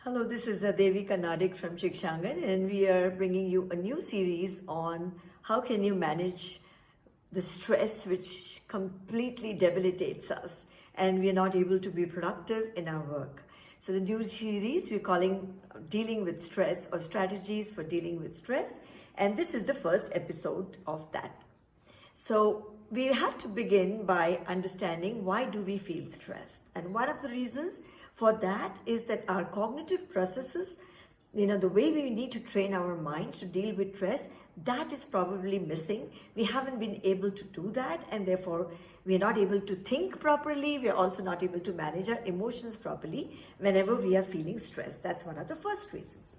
Hello, this is Devika Nadig from Chikshangan, and we are bringing you a new series on how can you manage the stress which completely debilitates us and we are not able to be productive in our work. So the new series we're calling Dealing with Stress or Strategies for Dealing with Stress, and this is the first episode of that. So we have to begin by understanding why do we feel stressed, and one of the reasons for that is that our cognitive processes, the way we need to train our minds to deal with stress, that is probably missing. We haven't been able to do that, and therefore we are not able to think properly. We are also not able to manage our emotions properly whenever we are feeling stressed. That's one of the first reasons.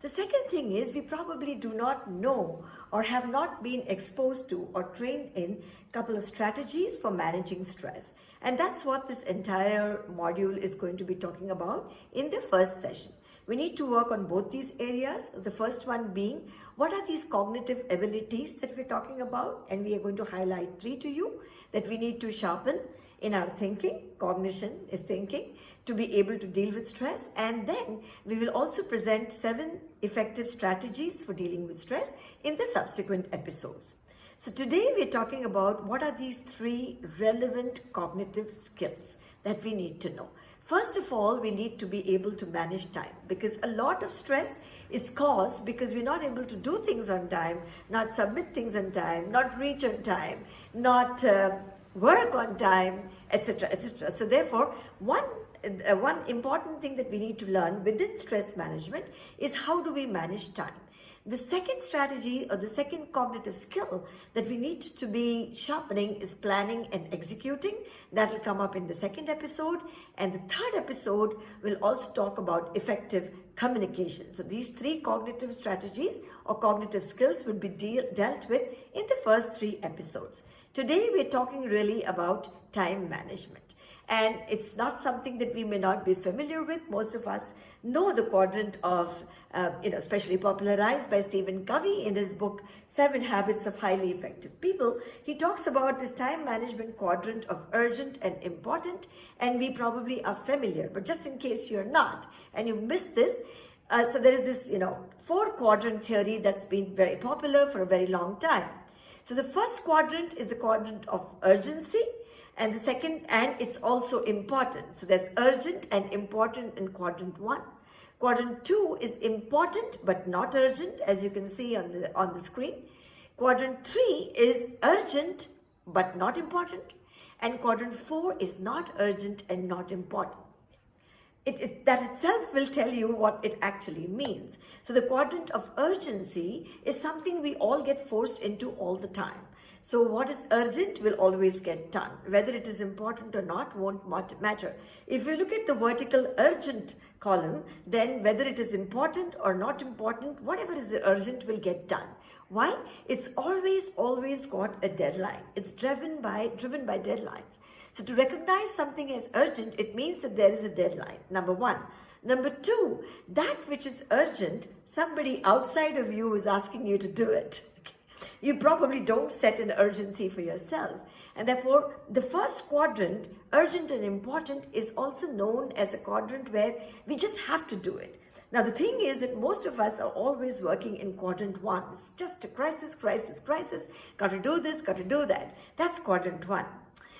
The second thing is we probably do not know or have not been exposed to or trained in a couple of strategies for managing stress. And that's what this entire module is going to be talking about in the first session. We need to work on both these areas. The first one being, what are these cognitive abilities that we're talking about? And we are going to highlight 3 to you that we need to sharpen in our thinking. Cognition is thinking, to be able to deal with stress. And then we will also present 7 effective strategies for dealing with stress in the subsequent episodes. So today we're talking about what are these 3 relevant cognitive skills that we need to know. First of all, we need to be able to manage time, because a lot of stress is caused because we're not able to do things on time, not submit things on time, not reach on time, not work on time, etc., etc. So therefore, one important thing that we need to learn within stress management is how do we manage time. The second strategy or the second cognitive skill that we need to be sharpening is planning and executing. That will come up in the second episode. And the third episode will also talk about effective communication. So these 3 cognitive strategies or cognitive skills will be dealt with in the first 3 episodes. Today we're talking really about time management. And it's not something that we may not be familiar with. Most of us know the quadrant of, especially popularized by Stephen Covey in his book, 7 Habits of Highly Effective People. He talks about this time management quadrant of urgent and important, and we probably are familiar. But just in case you're not, and you missed this, so there is this, 4 quadrant theory that's been very popular for a very long time. So the first quadrant is the quadrant of urgency. And the second, and it's also important. So there's urgent and important in quadrant 1. Quadrant 2 is important but not urgent, as you can see on the screen. Quadrant 3 is urgent but not important. And quadrant 4 is not urgent and not important. That itself will tell you what it actually means. So the quadrant of urgency is something we all get forced into all the time. So what is urgent will always get done. Whether it is important or not won't matter. If you look at the vertical urgent column, then whether it is important or not important, whatever is urgent will get done. Why? It's always got a deadline. It's driven by deadlines. So to recognize something as urgent, it means that there is a deadline, number 1. Number 2, that which is urgent, somebody outside of you is asking you to do it. You probably don't set an urgency for yourself. And therefore, the first quadrant, urgent and important, is also known as a quadrant where we just have to do it. Now, the thing is that most of us are always working in quadrant 1. It's just a crisis, got to do this, got to do that. That's quadrant 1.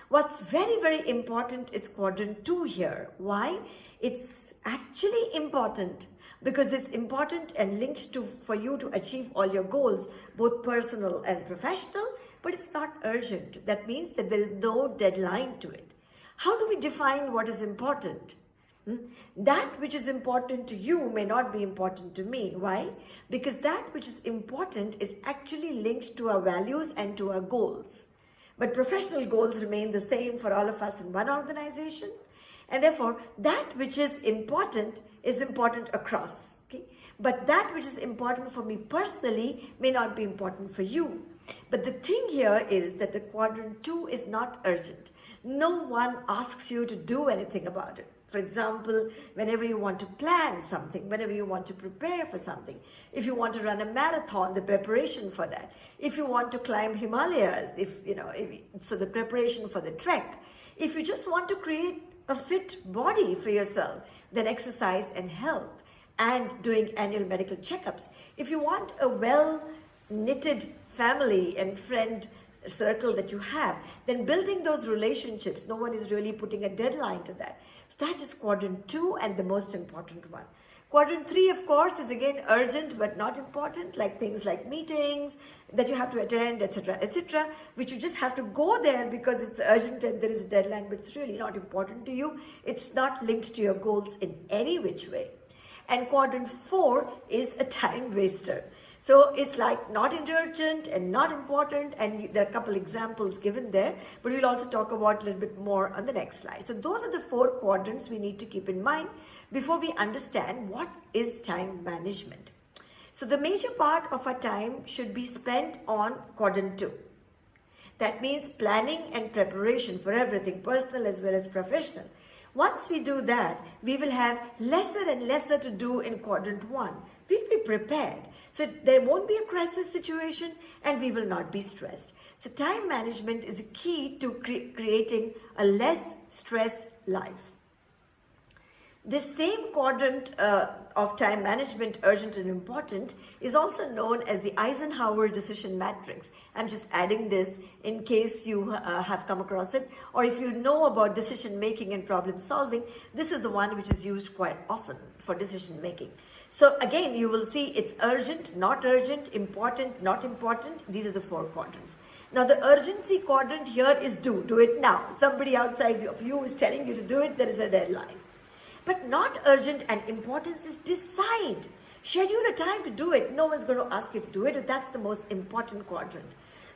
What's very, very important is quadrant 2 here. Why? It's actually important because it's important and linked to for you to achieve all your goals, both personal and professional, but it's not urgent. That means that there is no deadline to it. How do we define what is important? That which is important to you may not be important to me. Why? Because that which is important is actually linked to our values and to our goals. But professional goals remain the same for all of us in one organization. And therefore, that which is important across. Okay? But that which is important for me personally may not be important for you. But the thing here is that the quadrant 2 is not urgent. No one asks you to do anything about it. For example, whenever you want to plan something, whenever you want to prepare for something, if you want to run a marathon, the preparation for that, if you want to climb Himalayas, so the preparation for the trek, if you just want to create a fit body for yourself, then exercise and health. and doing annual medical checkups. If you want a well-knitted family and friend circle that you have, then building those relationships, no one is really putting a deadline to that. So that is quadrant 2 and the most important one. Quadrant 3, of course, is again urgent but not important, like things like meetings that you have to attend, etc., which you just have to go there because it's urgent and there is a deadline, but it's really not important to you. It's not linked to your goals in any which way. And quadrant 4 is a time waster. So it's like not urgent and not important, and there are a couple examples given there, but we'll also talk about a little bit more on the next slide. So those are the 4 quadrants we need to keep in mind before we understand what is time management. So the major part of our time should be spent on quadrant 2. That means planning and preparation for everything, personal as well as professional. Once we do that, we will have lesser and lesser to do in quadrant 1. We'll be prepared. So there won't be a crisis situation and we will not be stressed. So time management is a key to creating a less stress life. This same quadrant of time management, urgent and important, is also known as the Eisenhower decision matrix. I'm just adding this in case you have come across it, or if you know about decision making and problem solving, this is the one which is used quite often for decision making. So again, you will see it's urgent, not urgent, important, not important. These are the 4 quadrants. Now the urgency quadrant here is do it now. Somebody outside of you is telling you to do it, there is a deadline. But not urgent and importance is decide. Schedule a time to do it. No one's going to ask you to do it. That's the most important quadrant.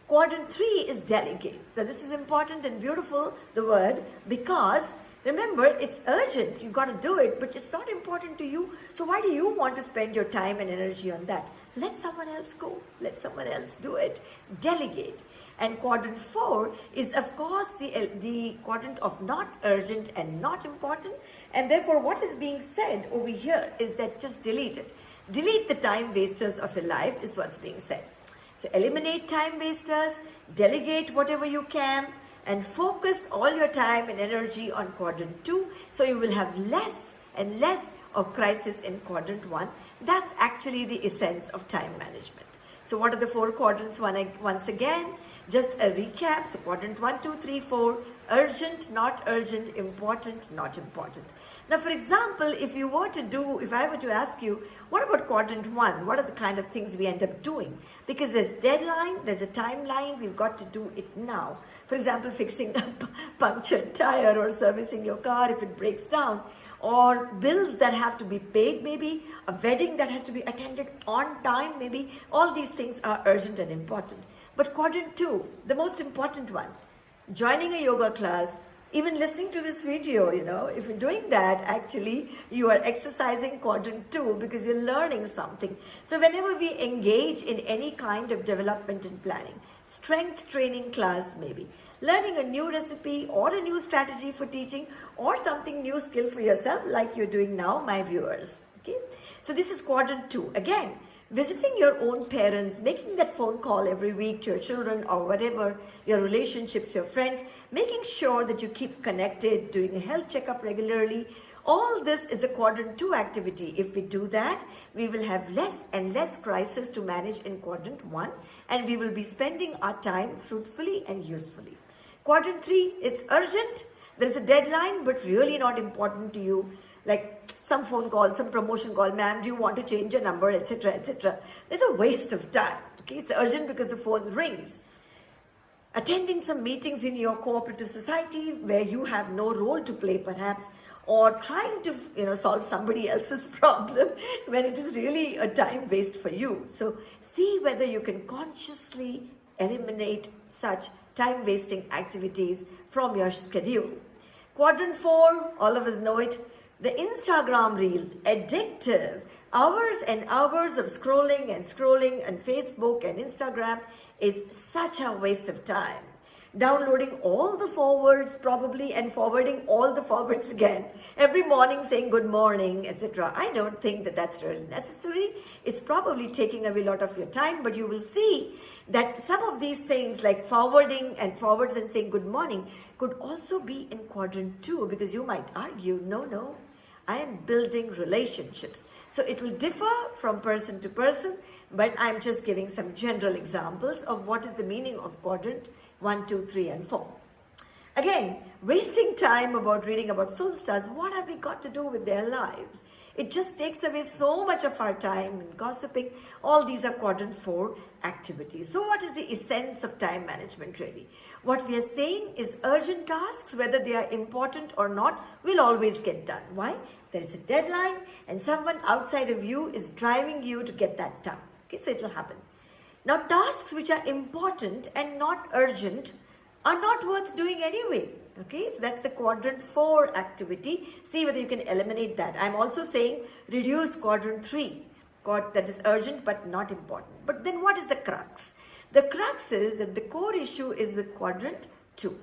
Quadrant 3 is delegate. Now this is important and beautiful, the word, because remember, it's urgent. You've got to do it, but it's not important to you. So why do you want to spend your time and energy on that? Let someone else go. Let someone else do it. Delegate. And quadrant 4 is, of course, the quadrant of not urgent and not important. And therefore, what is being said over here is that just delete it. Delete the time wasters of your life is what's being said. So eliminate time wasters, delegate whatever you can, and focus all your time and energy on quadrant 2. So you will have less and less of crisis in quadrant 1. That's actually the essence of time management. So what are the 4 quadrants once again? Just a recap. So quadrant 1, 2, 3, 4, urgent, not urgent, important, not important. Now, for example, if I were to ask you, what about quadrant 1? What are the kind of things we end up doing? Because there's deadline, there's a timeline, we've got to do it now. For example, fixing a punctured tire or servicing your car if it breaks down, or bills that have to be paid maybe, a wedding that has to be attended on time maybe. All these things are urgent and important. But quadrant 2, the most important one, joining a yoga class, even listening to this video, if you're doing that, actually, you are exercising quadrant 2 because you're learning something. So whenever we engage in any kind of development and planning, strength training class maybe, learning a new recipe or a new strategy for teaching or something new skill for yourself like you're doing now, my viewers. Okay, so this is quadrant 2. Again, visiting your own parents, making that phone call every week to your children or whatever, your relationships, your friends, making sure that you keep connected, doing a health checkup regularly. All this is a quadrant 2 activity. If we do that, we will have less and less crisis to manage in quadrant 1, and we will be spending our time fruitfully and usefully. Quadrant 3, it's urgent. There is a deadline, but really not important to you. Like some phone call, some promotion call, ma'am, do you want to change your number, etc., etc. There's a waste of time. Okay, it's urgent because the phone rings. Attending some meetings in your cooperative society where you have no role to play perhaps, or trying to solve somebody else's problem when it is really a time waste for you. So see whether you can consciously eliminate such time wasting activities from your schedule. Quadrant 4, all of us know it. The Instagram reels, addictive. Hours and hours of scrolling on Facebook and Instagram is such a waste of time. Downloading all the forwards probably and forwarding all the forwards again. Every morning saying good morning, etc. I don't think that that's really necessary. It's probably taking away a lot of your time, but you will see that some of these things like forwarding and forwards and saying good morning could also be in quadrant 2, because you might argue, no, I am building relationships. So it will differ from person to person, but I'm just giving some general examples of what is the meaning of quadrant 1, 2, 3, and 4. Again, wasting time about reading about film stars, what have we got to do with their lives? It just takes away so much of our time in gossiping. All these are quadrant 4 activities. So what is the essence of time management really? What we are saying is urgent tasks, whether they are important or not, will always get done. Why? There is a deadline and someone outside of you is driving you to get that done. Okay, so it will happen. Now tasks which are important and not urgent are not worth doing anyway. Okay, so that's the quadrant 4 activity. See whether you can eliminate that. I'm also saying reduce quadrant 3, that is urgent but not important. But then what is the crux? The crux is that the core issue is with quadrant 2.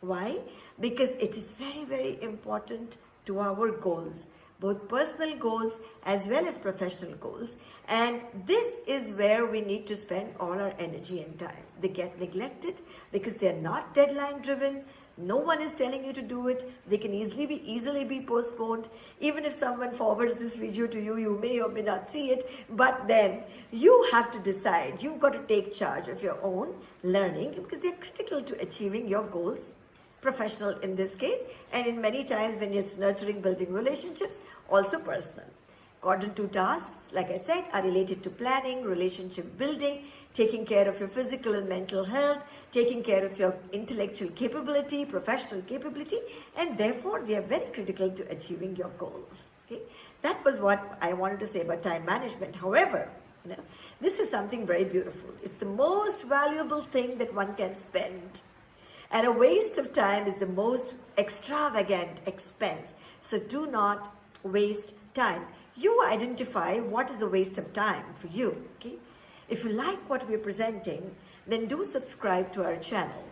Why? Because it is very, very important to our goals, both personal goals as well as professional goals. And this is where we need to spend all our energy and time. They get neglected because they are not deadline driven. No one is telling you to do it. They can easily be postponed. Even if someone forwards this video to you, you may or may not see it. But then you have to decide. You've got to take charge of your own learning because they're critical to achieving your goals, professional in this case, and in many times when you're nurturing, building relationships, also personal. Quadrant 2 tasks, like I said, are related to planning, relationship building, taking care of your physical and mental health, taking care of your intellectual capability, professional capability, and therefore they are very critical to achieving your goals. Okay? That was what I wanted to say about time management. However, this is something very beautiful. It's the most valuable thing that one can spend. And a waste of time is the most extravagant expense. So do not waste time. You identify what is a waste of time for you. Okay? If you like what we're presenting, then do subscribe to our channel.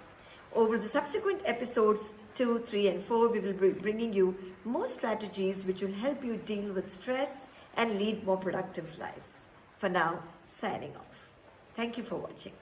Over the subsequent episodes 2, 3, and 4, we will be bringing you more strategies which will help you deal with stress and lead more productive lives. For now, signing off. Thank you for watching.